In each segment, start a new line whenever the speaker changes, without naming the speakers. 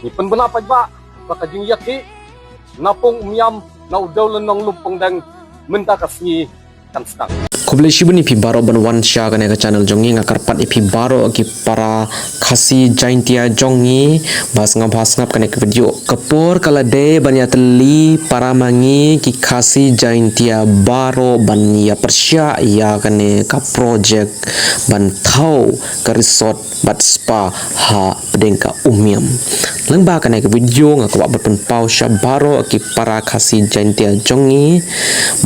ni penbena pajba bakajing yaki napong umyam na udaw lenong lumpong dang menta kasni kan stang.
Kubli shibuni pi baro ban wan sha kane ka channel jongi nga karpat ipi baro ki para khasi jaintia jongi bas ngap kane ka video kapor kala de ban ya teli para mangi ki khasi jaintia baro ban ya persya ya kane ka project ban thau ka resort bat spa ha pedeng ka umiam lengba kane ka video nga ka ban pau sha baro ki para khasi jaintia jongi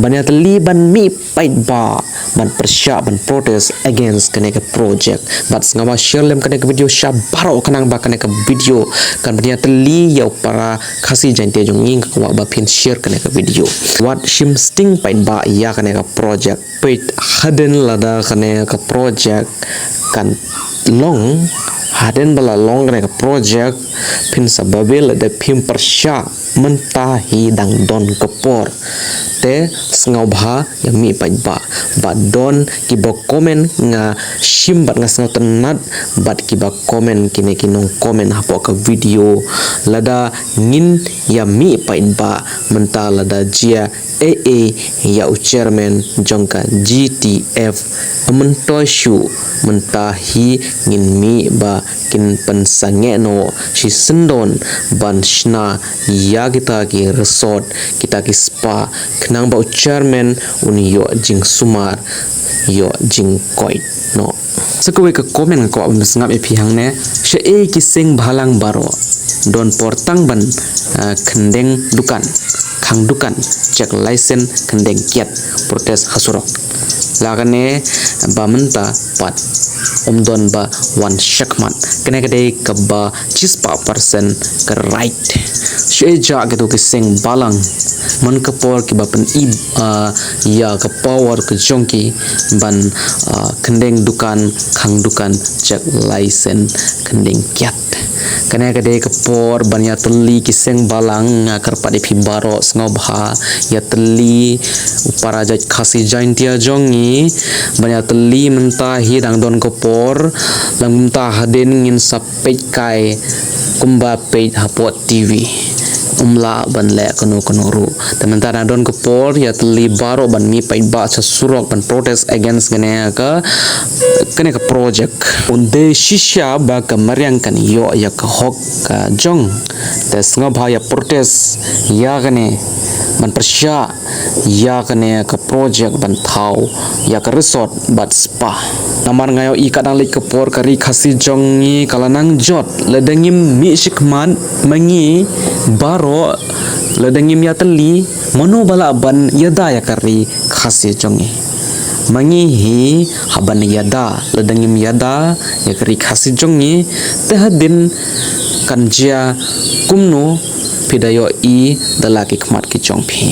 ban ya teli ban mi pait ba ban persya ban protest against kane ka project bat ngawa share lem kane ka video sha baro kanang ba kane ka video kan bania teli yau para khasi jante jong ing ka ba pin share kane ka video what shim sting pain ba ya kane ka project pait haden lada kane ka project kan long haden bala long kane ka project pin sababil da pin persya mentahi dang don kapor te sngau bha yang mi pai ba don ki ba komen nga shim bat nga sngau tenat bat ki ba komen kine kinong komen hapo ka video lada ngin ya mi pai ba menta lada jia AA ya chairman jongka GTF amentoi shu mentahi ngin mi ba kin pensange no si sendon ban shna ya kita ki resort kita ki spa kenang bau chairman uni yo jing sumar yo jing koi no sekwe ke komen ko mesngap e phihang ne she e ki sing bhalang baro don portang ban kendeng dukan khang dukan cek license kendeng kiat protes hasurok lagane bamenta pat omdon ba wan shakman kene kade kabba chispa person ke right sheja gitu ke sing balang man kapor ki bapen ya ke power ke jongki ban kendeng dukan khang dukan cek license kendeng kiat kene kade kapor ban ya teli ki sing balang ngakar pade phi baro sngob ha ya teli upara jaj khasi jaintia jongi ban ya teli menta hi dang don kapor lang menta haden ngin sapet kai kumba page hapot TV umla ban le kono ru tementara don kapor ya teli baro ban mi pai ba sa surok ban protest against kene ka project unde shisha ba ka maryang kan yo ya ka hok ka jong tes ngabha ya protest ya kene ban persya ya kene ka project ban thau ya ka resort bat spa namar ngayo I kadang lik kapor kari khasi jongi kalanang jot ledengim mi shikman mangi baro ledengim ya teli mano bala ban yada ya kari khasi jongi mangi hi haban yada ledengim yada ya kari khasi jongi tehadin kanjia kumno pidayo I dalaki kmat ki jongpi